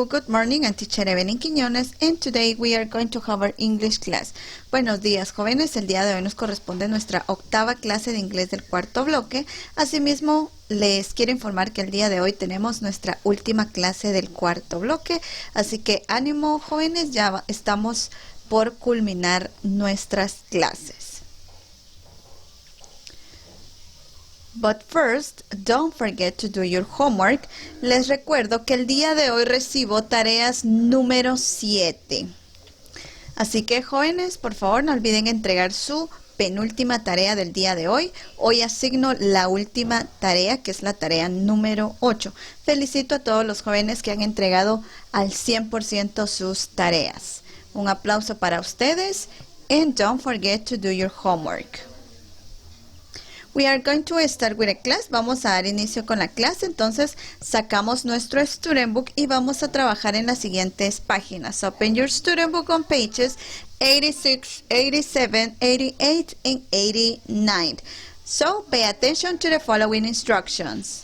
good morning, I'm Teacher Evelyn Quiñones, and today we are going to have our English class. Buenos días, jóvenes. El día de hoy nos corresponde nuestra octava clase de inglés del cuarto bloque. Asimismo, les quiero informar que el día de hoy tenemos nuestra última clase del cuarto bloque. Así que ánimo, jóvenes, ya estamos por culminar nuestras clases. But first, don't forget to do your homework. Les recuerdo que el día de hoy recibo tareas número 7. Así que, jóvenes, por favor, no olviden entregar su penúltima tarea del día de hoy. Hoy asigno la última tarea, que es la tarea número 8. Felicito a todos los jóvenes que han entregado al 100% sus tareas. Un aplauso para ustedes. And don't forget to do your homework. We are going to start with a class. Vamos a dar inicio con la clase. Entonces, sacamos nuestro student book y vamos a trabajar en las siguientes páginas. Open your student book on pages 86, 87, 88, and 89. So, pay attention to the following instructions.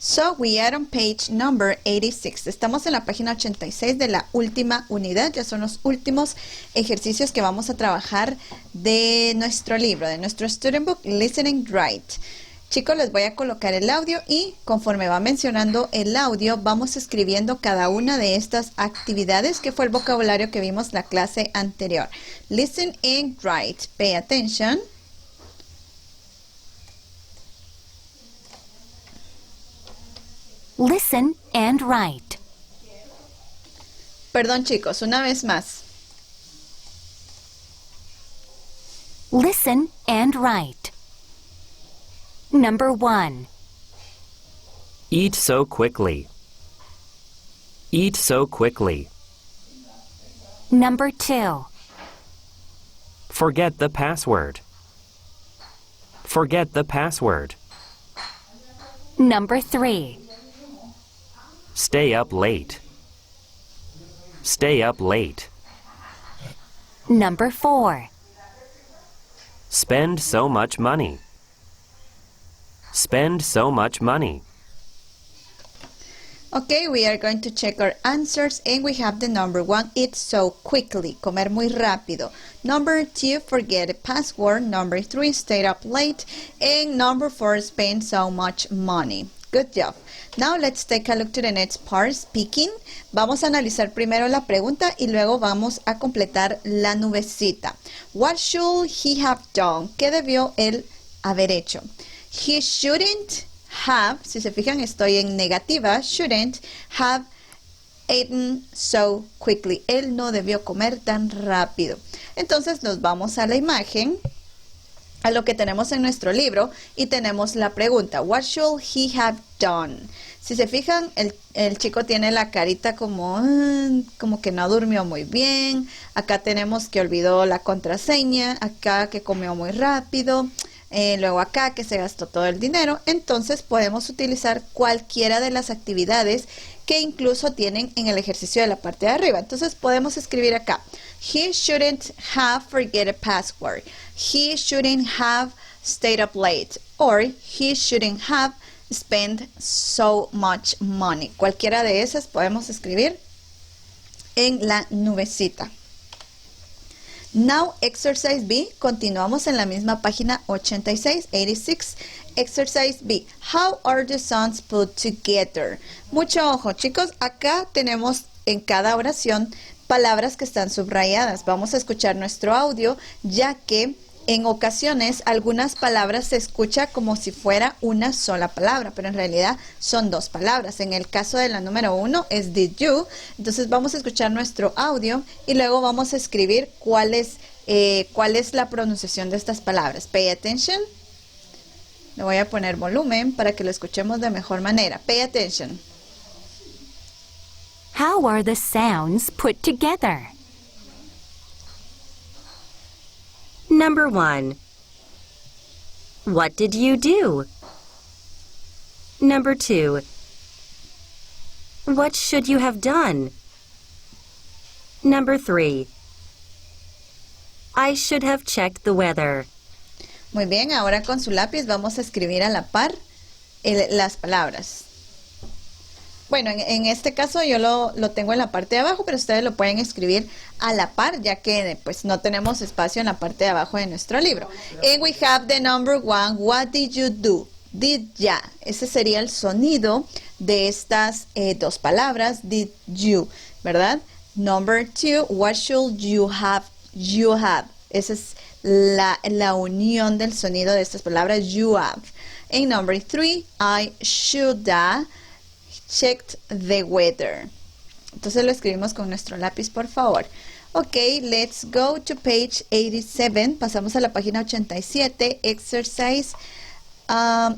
So, we are on page number 86. Estamos en la página 86 de la última unidad. Ya son los últimos ejercicios que vamos a trabajar de nuestro libro, de nuestro student book, Listen and Write. Chicos, les voy a colocar el audio y conforme va mencionando el audio, vamos escribiendo cada una de estas actividades, que fue el vocabulario que vimos la clase anterior. Listen and write. Pay attention. Listen and write. Perdón, chicos, una vez más. Listen and write. Number 1. Eat so quickly. Eat so quickly. Number 2. Forget the password. Forget the password. Number 3. Stay up late. Stay up late. Number 4. Spend so much money. Spend so much money. Okay, we are going to check our answers, and we have the number 1, eat so quickly, comer muy rápido. Number 2, forget a password. Number 3, stay up late. And number 4, spend so much money. Good job. Now let's take a look to the next part, speaking. Vamos a analizar primero la pregunta y luego vamos a completar la nubecita. What should he have done? ¿Qué debió él haber hecho? He shouldn't have, si se fijan estoy en negativa, shouldn't have eaten so quickly. Él no debió comer tan rápido. Entonces nos vamos a la imagen, a lo que tenemos en nuestro libro, y tenemos la pregunta, what should he have done? Si se fijan, el chico tiene la carita como que no durmió muy bien. Acá tenemos que olvidó la contraseña, acá que comió muy rápido, luego acá que se gastó todo el dinero. Entonces podemos utilizar cualquiera de las actividades que incluso tienen en el ejercicio de la parte de arriba. Entonces podemos escribir acá, he shouldn't have forget a password, he shouldn't have stayed up late, or he shouldn't have spent so much money. Cualquiera de esas podemos escribir en la nubecita. Now, exercise B. Continuamos en la misma página 86, 86. Exercise B. How are the sounds put together? Mucho ojo, chicos. Acá tenemos en cada oración palabras que están subrayadas. Vamos a escuchar nuestro audio, ya que en ocasiones algunas palabras se escucha como si fuera una sola palabra, pero en realidad son dos palabras. En el caso de la número 1 es did you. Entonces vamos a escuchar nuestro audio y luego vamos a escribir cuál es la pronunciación de estas palabras. Pay attention. Le voy a poner volumen para que lo escuchemos de mejor manera. Pay attention. How are the sounds put together? Number 1. What did you do? Number 2. What should you have done? Number 3. I should have checked the weather. Muy bien, ahora con su lápiz vamos a escribir a la par las palabras. Bueno, en este caso yo lo tengo en la parte de abajo, pero ustedes lo pueden escribir a la par, ya que pues no tenemos espacio en la parte de abajo de nuestro libro. And we have the number 1, what did you do? Did ya. Ese sería el sonido de estas dos palabras, did you, ¿verdad? Number 2, what should you have? You have. Esa es la unión del sonido de estas palabras, you have. And number 3, I should have checked the weather. Entonces lo escribimos con nuestro lápiz, por favor. Ok, let's go to page 87. Pasamos a la página 87. Exercise A.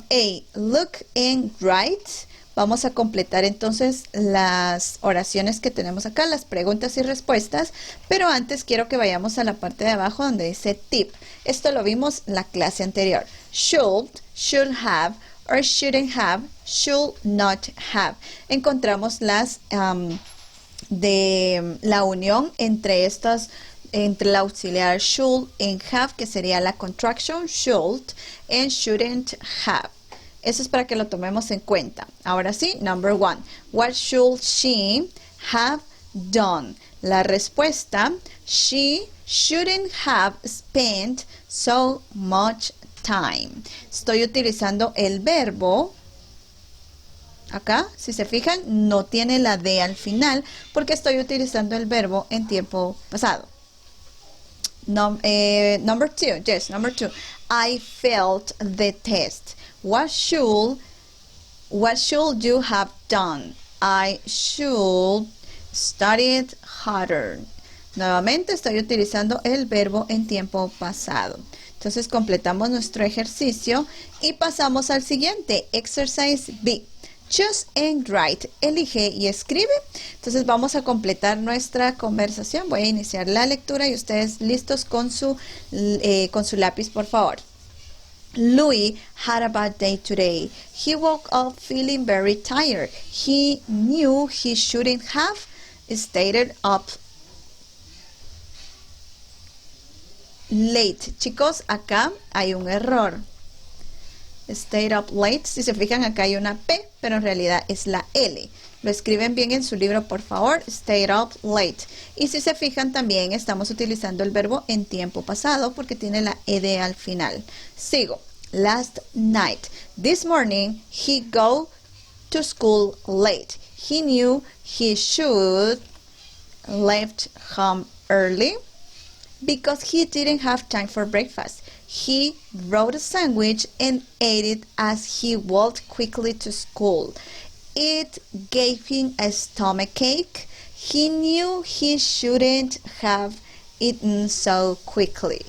Look and write. Vamos a completar entonces las oraciones que tenemos acá, las preguntas y respuestas. Pero antes quiero que vayamos a la parte de abajo donde dice tip. Esto lo vimos en la clase anterior. Should have, or shouldn't have, should not have. Encontramos las de la unión entre estas, entre el auxiliar should and have, que sería la contraction should, and shouldn't have. Eso es para que lo tomemos en cuenta. Ahora sí, number 1. What should she have done? La respuesta, she shouldn't have spent so much time. Estoy utilizando el verbo. Acá, si se fijan, no tiene la D al final porque estoy utilizando el verbo en tiempo pasado. Number 2, yes, number 2. I failed the test. What should you have done? I should studied harder. Nuevamente estoy utilizando el verbo en tiempo pasado. Entonces completamos nuestro ejercicio y pasamos al siguiente, exercise B. Choose and write. Elige y escribe. Entonces vamos a completar nuestra conversación. Voy a iniciar la lectura y ustedes listos con su lápiz, por favor. Louis had a bad day today. He woke up feeling very tired. He knew he shouldn't have stayed up late. Chicos, acá hay un error. Stayed up late. Si se fijan, acá hay una P, pero en realidad es la L. Lo escriben bien en su libro, por favor. Stayed up late. Y si se fijan, también estamos utilizando el verbo en tiempo pasado porque tiene la ed al final. Sigo. Last night. This morning, he go to school late. He knew he should left home early because he didn't have time for breakfast. He wrote a sandwich and ate it as he walked quickly to school. It gave him a stomachache. He knew he shouldn't have eaten so quickly.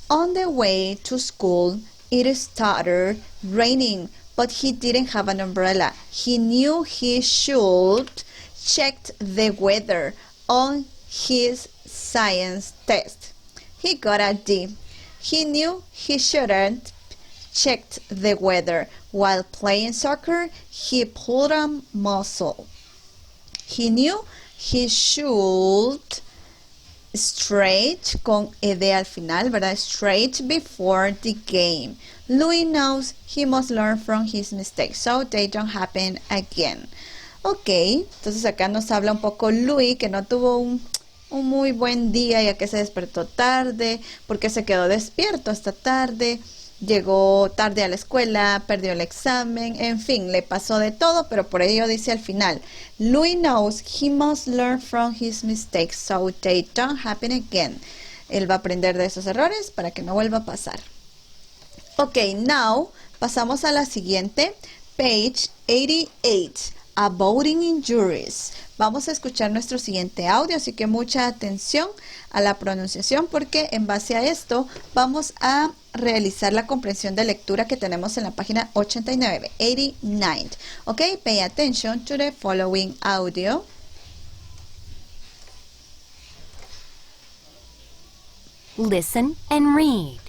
On the way to school, it started raining, but he didn't have an umbrella. He knew he should check the weather on his science test. He got a D. He knew he shouldn't checked the weather. While playing soccer, he pulled a muscle. He knew he should stretch con ed al final, ¿verdad? Stretch before the game. Louis knows he must learn from his mistakes so they don't happen again. Ok, entonces acá nos habla un poco Louis, que no tuvo un muy buen día ya que se despertó tarde, porque se quedó despierto hasta tarde, llegó tarde a la escuela, perdió el examen, en fin, le pasó de todo, pero por ello dice al final, Louis knows he must learn from his mistakes so they don't happen again. Él va a aprender de esos errores para que no vuelva a pasar. Ok, now pasamos a la siguiente, page 88. Avoiding injuries. Vamos a escuchar nuestro siguiente audio, así que mucha atención a la pronunciación porque en base a esto vamos a realizar la comprensión de lectura que tenemos en la página 89, 89. Ok, pay attention to the following audio. Listen and read.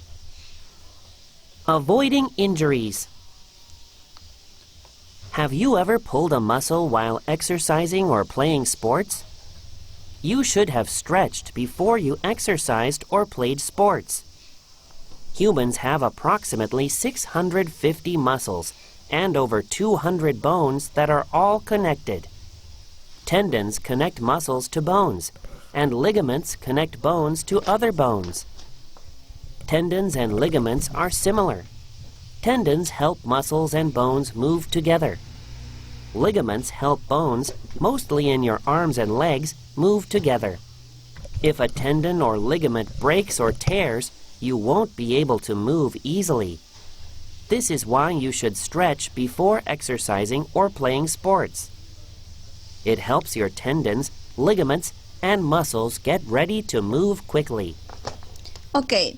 Avoiding injuries. Have you ever pulled a muscle while exercising or playing sports? You should have stretched before you exercised or played sports. Humans have approximately 650 muscles and over 200 bones that are all connected. Tendons connect muscles to bones, and ligaments connect bones to other bones. Tendons and ligaments are similar. Tendons help muscles and bones move together. Ligaments help bones, mostly in your arms and legs, move together. If a tendon or ligament breaks or tears, you won't be able to move easily. This is why you should stretch before exercising or playing sports. It helps your tendons, ligaments, and muscles get ready to move quickly. Ok.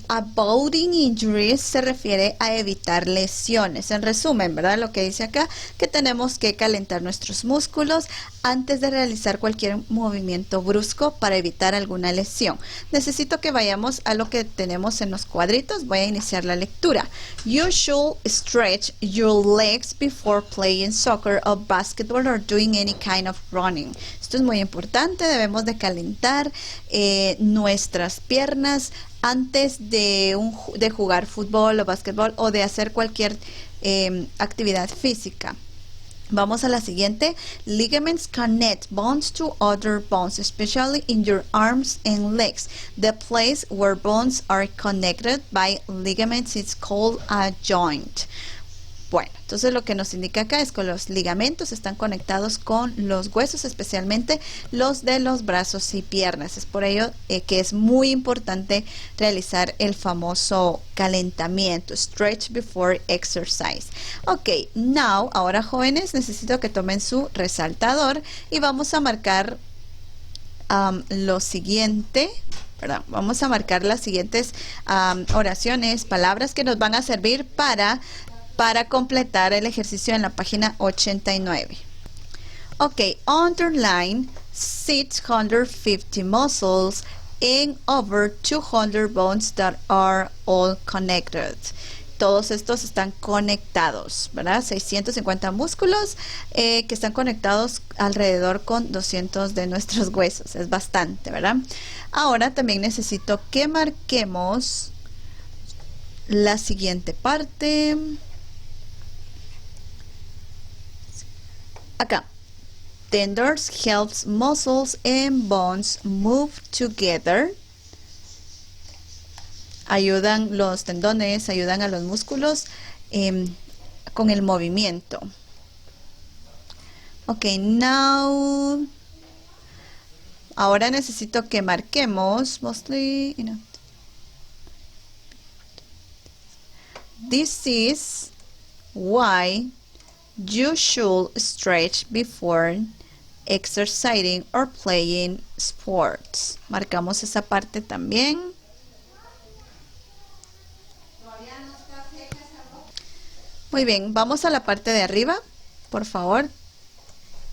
Avoiding injuries se refiere a evitar lesiones. En resumen, ¿verdad? Lo que dice acá, que tenemos que calentar nuestros músculos antes de realizar cualquier movimiento brusco para evitar alguna lesión. Necesito que vayamos a lo que tenemos en los cuadritos. Voy a iniciar la lectura. You should stretch your legs before playing soccer or basketball or doing any kind of running. Esto es muy importante. Debemos de calentar nuestras piernas antes de jugar fútbol o básquetbol o de hacer cualquier actividad física. Vamos a la siguiente. Ligaments connect bones to other bones, especially in your arms and legs. The place where bones are connected by ligaments is called a joint. Bueno, entonces lo que nos indica acá es que los ligamentos están conectados con los huesos, especialmente los de los brazos y piernas. Es por ello que es muy importante realizar el famoso calentamiento, stretch before exercise. Ok, now, ahora jóvenes, necesito que tomen su resaltador y vamos a marcar lo siguiente. Perdón, vamos a marcar las siguientes oraciones, palabras que nos van a servir para completar el ejercicio en la página 89. Ok, underline 650 muscles and over 200 bones that are all connected. Todos estos están conectados, ¿verdad? 650 músculos que están conectados alrededor con 200 de nuestros huesos. Es bastante, ¿verdad? Ahora también necesito que marquemos la siguiente parte. Acá. Tendons helps muscles and bones move together. Ayudan los tendones, ayudan a los músculos con el movimiento. Ok, now. Ahora necesito que marquemos. Mostly, This is why you should stretch before exercising or playing sports. Marcamos esa parte también. Muy bien, vamos a la parte de arriba, por favor.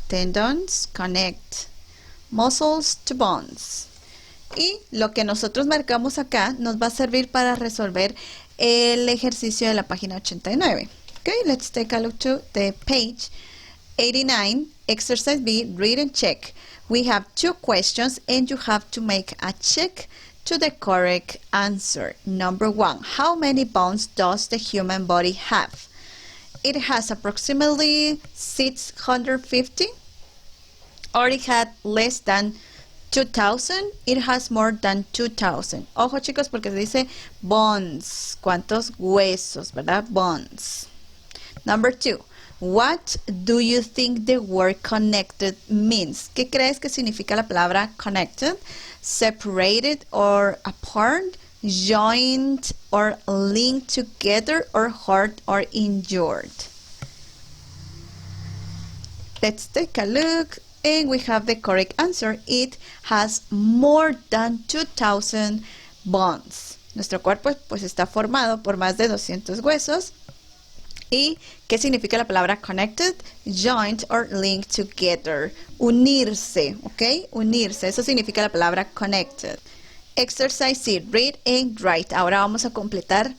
Tendons connect muscles to bones. Y lo que nosotros marcamos acá nos va a servir para resolver el ejercicio de la página 89. Okay, let's take a look to the page 89, exercise B, read and check. We have 2 questions and you have to make a check to the correct answer. Number 1, how many bones does the human body have? It has approximately 650, or it had less than 2,000, it has more than 2,000. Ojo chicos porque se dice bones, ¿cuántos huesos, verdad? Bones. Number 2, what do you think the word connected means? ¿Qué crees que significa la palabra connected? Separated or apart, joined or linked together, or hurt or injured. Let's take a look and we have the correct answer. It has more than 2,000 bones. Nuestro cuerpo pues está formado por más de 200 huesos. ¿Y qué significa la palabra connected? Joined or linked together. Unirse, ¿ok? Unirse, eso significa la palabra connected. Exercise C, read and write. Ahora vamos a completar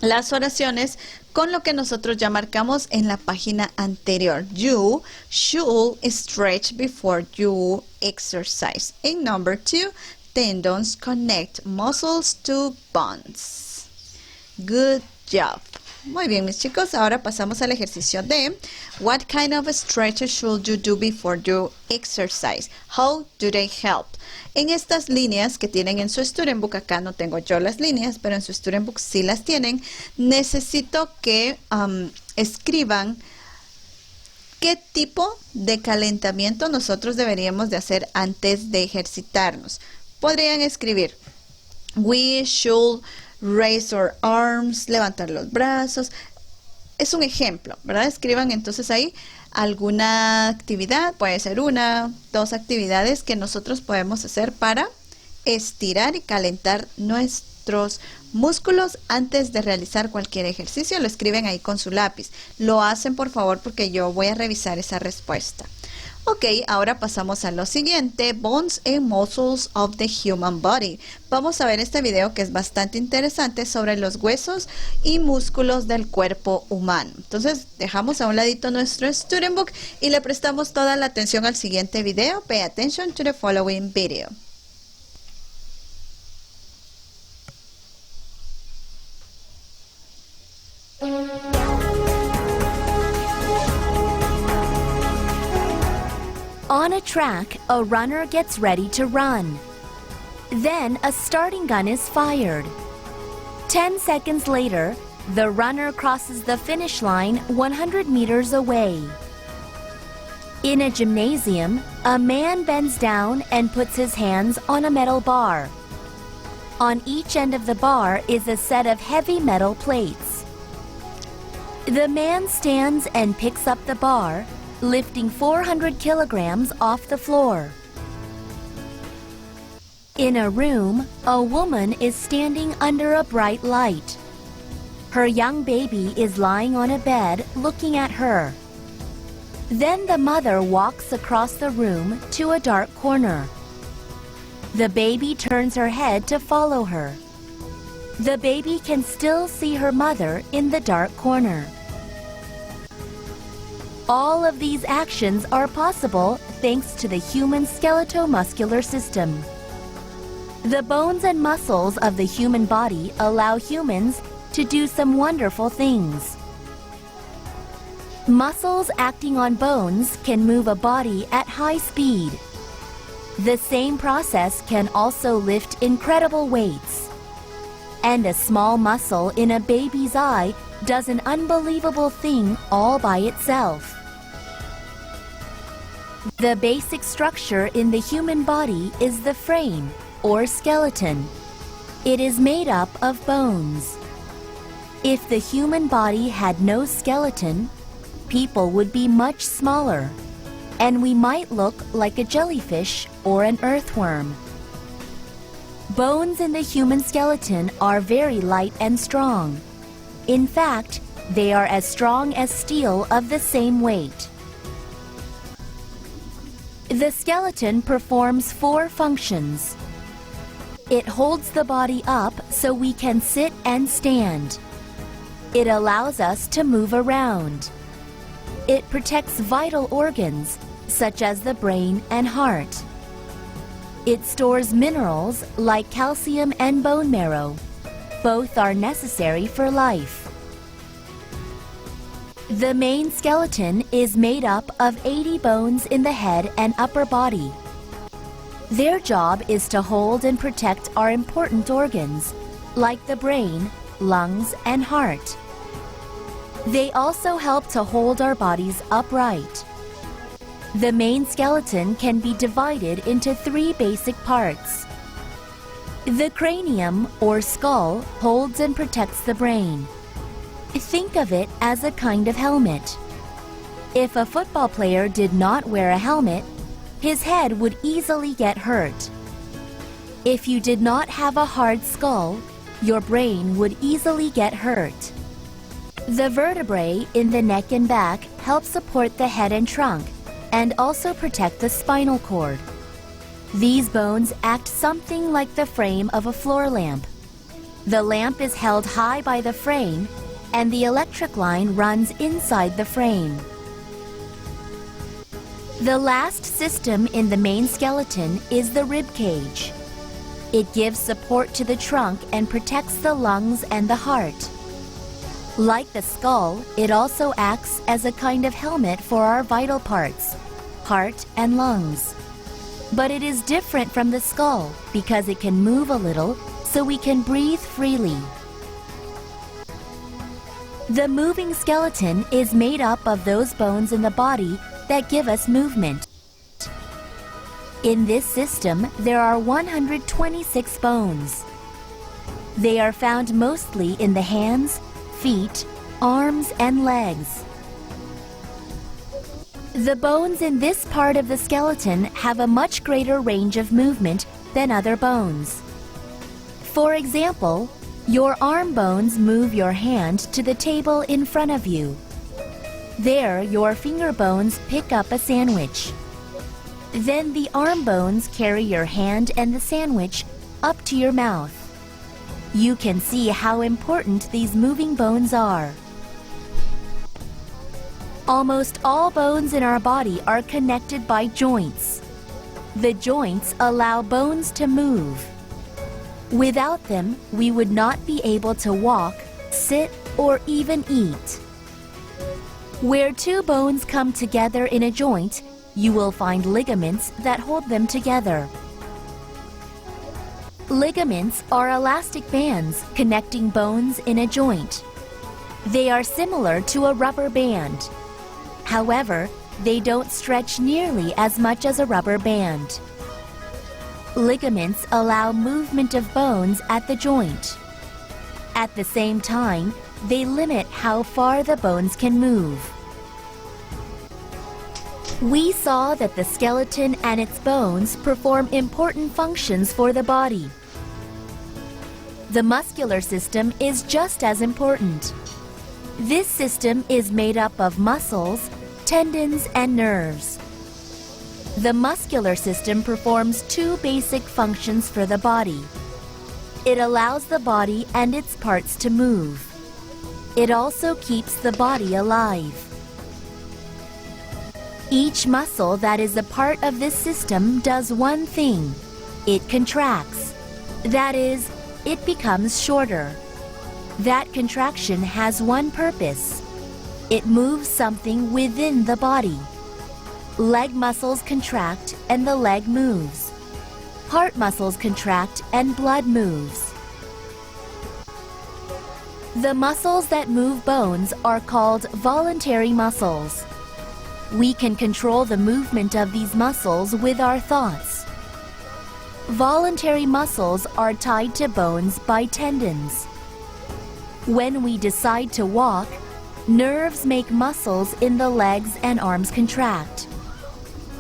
las oraciones con lo que nosotros ya marcamos en la página anterior. You should stretch before you exercise. And number 2, tendons connect muscles to bones. Good job. Muy bien, mis chicos, ahora pasamos al ejercicio de What kind of stretches should you do before you exercise? How do they help? En estas líneas que tienen en su student book, acá no tengo yo las líneas, pero en su student book sí las tienen, necesito que escriban qué tipo de calentamiento nosotros deberíamos de hacer antes de ejercitarnos. Podrían escribir We should raise our arms, levantar los brazos. Es un ejemplo, ¿verdad? Escriban entonces ahí alguna actividad, puede ser una, dos actividades que nosotros podemos hacer para estirar y calentar nuestros músculos antes de realizar cualquier ejercicio. Lo escriben ahí con su lápiz. Lo hacen por favor porque yo voy a revisar esa respuesta. Ok, ahora pasamos a lo siguiente, Bones and Muscles of the Human Body. Vamos a ver este video que es bastante interesante sobre los huesos y músculos del cuerpo humano. Entonces, dejamos a un ladito nuestro student book y le prestamos toda la atención al siguiente video. Pay attention to the following video. On a track, a runner gets ready to run. Then a starting gun is fired. 10 seconds later, the runner crosses the finish line 100 meters away. In a gymnasium, a man bends down and puts his hands on a metal bar. On each end of the bar is a set of heavy metal plates. The man stands and picks up the bar, lifting 400 kilograms off the floor. In a room, a woman is standing under a bright light. Her young baby is lying on a bed looking at her. Then the mother walks across the room to a dark corner. The baby turns her head to follow her. The baby can still see her mother in the dark corner. All of these actions are possible thanks to the human skeletal-muscular system. The bones and muscles of the human body allow humans to do some wonderful things. Muscles acting on bones can move a body at high speed. The same process can also lift incredible weights. And a small muscle in a baby's eye does an unbelievable thing all by itself. The basic structure in the human body is the frame, or skeleton. It is made up of bones. If the human body had no skeleton, people would be much smaller, and we might look like a jellyfish or an earthworm. Bones in the human skeleton are very light and strong. In fact, they are as strong as steel of the same weight. The skeleton performs 4 functions. It holds the body up so we can sit and stand. It allows us to move around. It protects vital organs, such as the brain and heart. It stores minerals like calcium and bone marrow. Both are necessary for life. The main skeleton is made up of 80 bones in the head and upper body. Their job is to hold and protect our important organs, like the brain, lungs, and heart. They also help to hold our bodies upright. The main skeleton can be divided into 3 basic parts. The cranium, or skull, holds and protects the brain. Think of it as a kind of helmet. If a football player did not wear a helmet, his head would easily get hurt. If you did not have a hard skull, your brain would easily get hurt. The vertebrae in the neck and back help support the head and trunk, and also protect the spinal cord. These bones act something like the frame of a floor lamp. The lamp is held high by the frame, and the electric line runs inside the frame. The last system in the main skeleton is the rib cage. It gives support to the trunk and protects the lungs and the heart. Like the skull, it also acts as a kind of helmet for our vital parts, heart and lungs. But it is different from the skull because it can move a little so we can breathe freely. The moving skeleton is made up of those bones in the body that give us movement. In this system, there are 126 bones. They are found mostly in the hands, feet, arms, and legs. The bones in this part of the skeleton have a much greater range of movement than other bones. For example, your arm bones move your hand to the table in front of you. There, your finger bones pick up a sandwich. Then the arm bones carry your hand and the sandwich up to your mouth. You can see how important these moving bones are. Almost all bones in our body are connected by joints. The joints allow bones to move. Without them, we would not be able to walk, sit, or even eat. Where two bones come together in a joint, you will find ligaments that hold them together. Ligaments are elastic bands connecting bones in a joint. They are similar to a rubber band. However, they don't stretch nearly as much as a rubber band. Ligaments allow movement of bones at the joint. At the same time, they limit how far the bones can move. We saw that the skeleton and its bones perform important functions for the body. The muscular system is just as important. This system is made up of muscles, tendons, and nerves. The muscular system performs two basic functions for the body. It allows the body and its parts to move. It also keeps the body alive. Each muscle that is a part of this system does one thing. It contracts. That is, it becomes shorter. That contraction has one purpose. It moves something within the body. Leg muscles contract and the leg moves. Heart muscles contract and blood moves. The muscles that move bones are called voluntary muscles. We can control the movement of these muscles with our thoughts. Voluntary muscles are tied to bones by tendons. When we decide to walk, nerves make muscles in the legs and arms contract.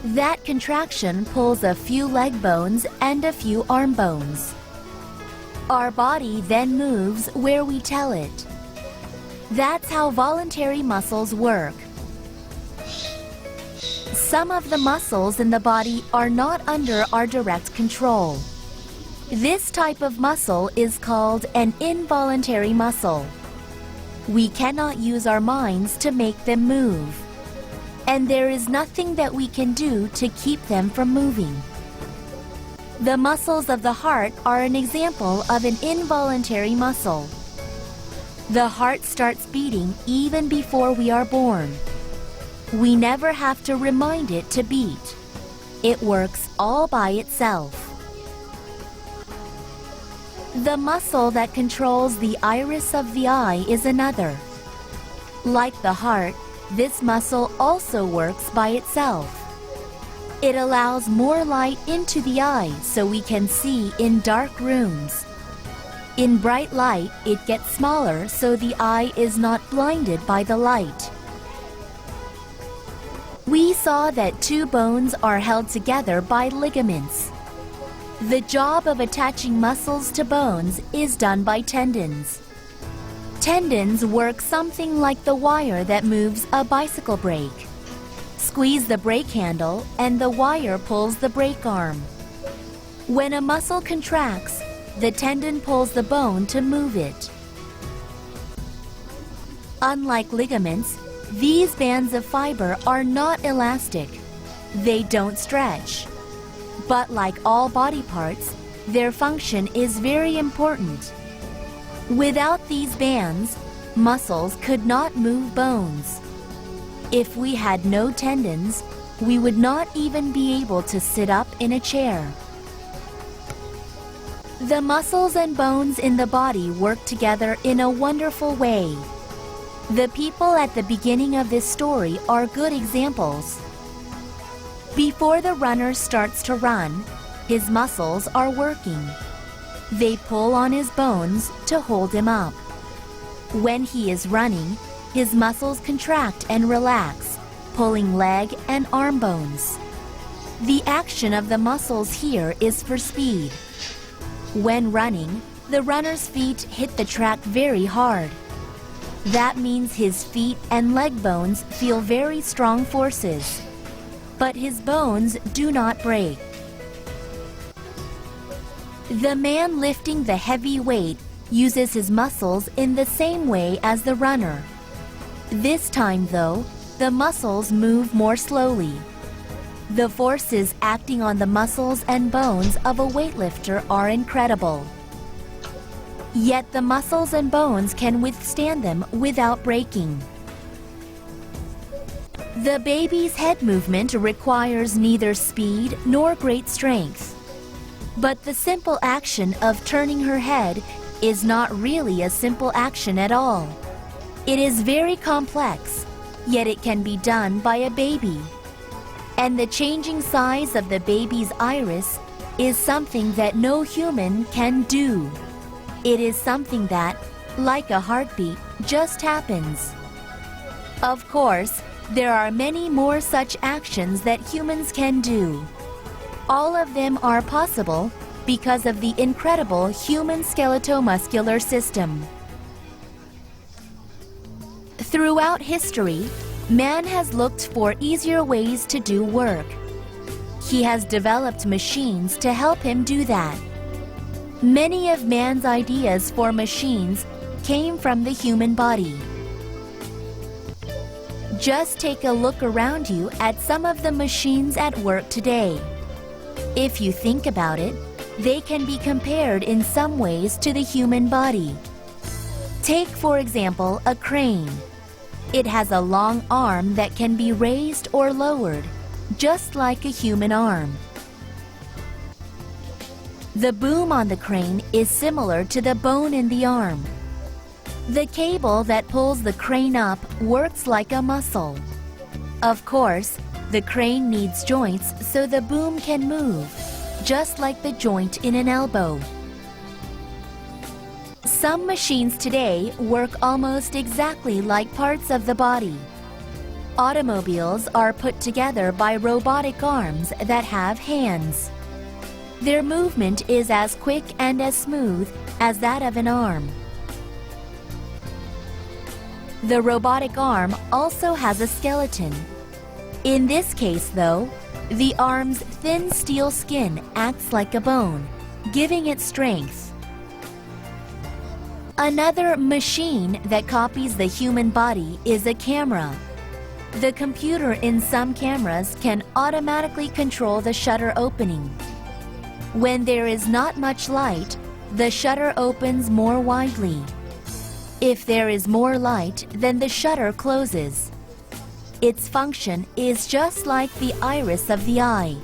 That contraction pulls a few leg bones and a few arm bones. Our body then moves where we tell it. That's how voluntary muscles work. Some of the muscles in the body are not under our direct control. This type of muscle is called an involuntary muscle. We cannot use our minds to make them move. And there is nothing that we can do to keep them from moving. The muscles of the heart are an example of an involuntary muscle. The heart starts beating even before we are born. We never have to remind it to beat. It works all by itself. The muscle that controls the iris of the eye is another. Like the heart, this muscle also works by itself. It allows more light into the eye so we can see in dark rooms. In bright light, it gets smaller so the eye is not blinded by the light. We saw that two bones are held together by ligaments. The job of attaching muscles to bones is done by tendons. Tendons work something like the wire that moves a bicycle brake. Squeeze the brake handle and the wire pulls the brake arm. When a muscle contracts, the tendon pulls the bone to move it. Unlike ligaments, these bands of fiber are not elastic. They don't stretch. But like all body parts, their function is very important. Without these bands, muscles could not move bones. If we had no tendons, we would not even be able to sit up in a chair. The muscles and bones in the body work together in a wonderful way. The people at the beginning of this story are good examples. Before the runner starts to run, his muscles are working. They pull on his bones to hold him up. When he is running, his muscles contract and relax, pulling leg and arm bones. The action of the muscles here is for speed. When running, the runner's feet hit the track very hard. That means his feet and leg bones feel very strong forces, but his bones do not break. The man lifting the heavy weight uses his muscles in the same way as the runner. This time, though, the muscles move more slowly. The forces acting on the muscles and bones of a weightlifter are incredible. Yet the muscles and bones can withstand them without breaking. The baby's head movement requires neither speed nor great strength. But the simple action of turning her head is not really a simple action at all. It is very complex, yet it can be done by a baby. And the changing size of the baby's iris is something that no human can do. It is something that, like a heartbeat, just happens. Of course, there are many more such actions that humans can do. All of them are possible because of the incredible human skeletal-muscular system. Throughout history, man has looked for easier ways to do work. He has developed machines to help him do that. Many of man's ideas for machines came from the human body. Just take a look around you at some of the machines at work today. If you think about it, they can be compared in some ways to the human body. Take, for example, a crane. It has a long arm that can be raised or lowered, just like a human arm. The boom on the crane is similar to the bone in the arm. The cable that pulls the crane up works like a muscle. Of course, the crane needs joints so the boom can move, just like the joint in an elbow. Some machines today work almost exactly like parts of the body. Automobiles are put together by robotic arms that have hands. Their movement is as quick and as smooth as that of an arm. The robotic arm also has a skeleton. In this case, though, the arm's thin steel skin acts like a bone, giving it strength. Another machine that copies the human body is a camera. The computer in some cameras can automatically control the shutter opening. When there is not much light, the shutter opens more widely. If there is more light, then the shutter closes. Its function is just like the iris of the eye.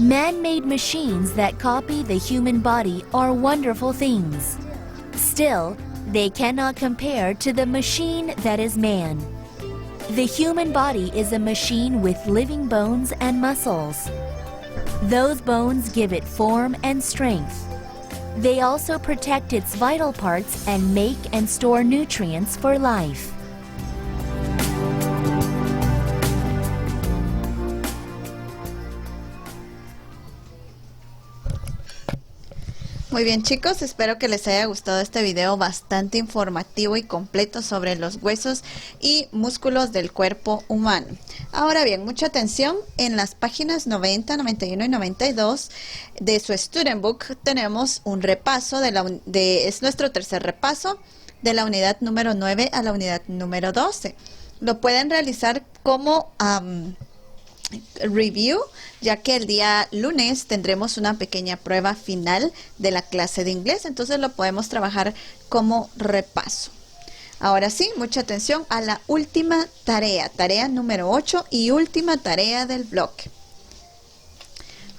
Man-made machines that copy the human body are wonderful things. Still, they cannot compare to the machine that is man. The human body is a machine with living bones and muscles. Those bones give it form and strength. They also protect its vital parts and make and store nutrients for life. Muy bien, chicos, espero que les haya gustado este video bastante informativo y completo sobre los huesos y músculos del cuerpo humano. Ahora bien, mucha atención, en las páginas 90, 91 y 92 de su Student Book tenemos un repaso, es nuestro tercer repaso de la unidad número 9 a la unidad número 12. Lo pueden realizar como review, ya que el día lunes tendremos una pequeña prueba final de la clase de inglés, entonces lo podemos trabajar como repaso. Ahora sí, mucha atención a la última tarea, tarea número 8 y última tarea del bloque.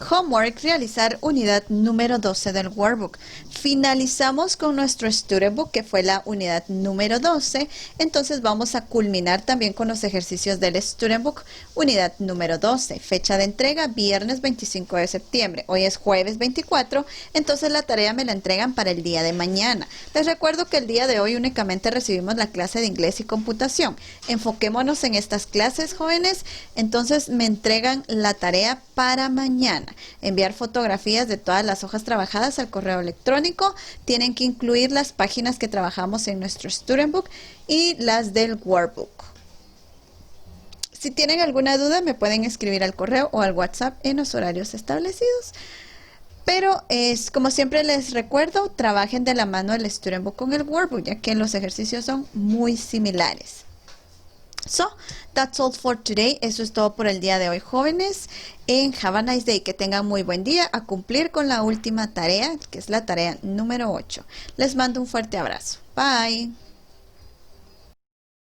Homework, realizar unidad número 12 del workbook. Finalizamos con nuestro student book, que fue la unidad número 12. Entonces vamos a culminar también con los ejercicios del student book, unidad número 12. Fecha de entrega, viernes 25 de septiembre. Hoy es jueves 24, entonces la tarea me la entregan para el día de mañana. Les recuerdo que el día de hoy únicamente recibimos la clase de inglés y computación. Enfoquémonos en estas clases, jóvenes. Entonces me entregan la tarea para mañana. Enviar fotografías de todas las hojas trabajadas al correo electrónico. Tienen que incluir las páginas que trabajamos en nuestro Student Book y las del Workbook. Si tienen alguna duda me pueden escribir al correo o al WhatsApp en los horarios establecidos. Pero como siempre les recuerdo, trabajen de la mano el Student Book con el Workbook, ya que los ejercicios son muy similares. So, that's all for today. Eso es todo por el día de hoy, jóvenes. Have a nice day. Que tengan muy buen día. A cumplir con la última tarea, que es la tarea número 8. Les mando un fuerte abrazo. Bye.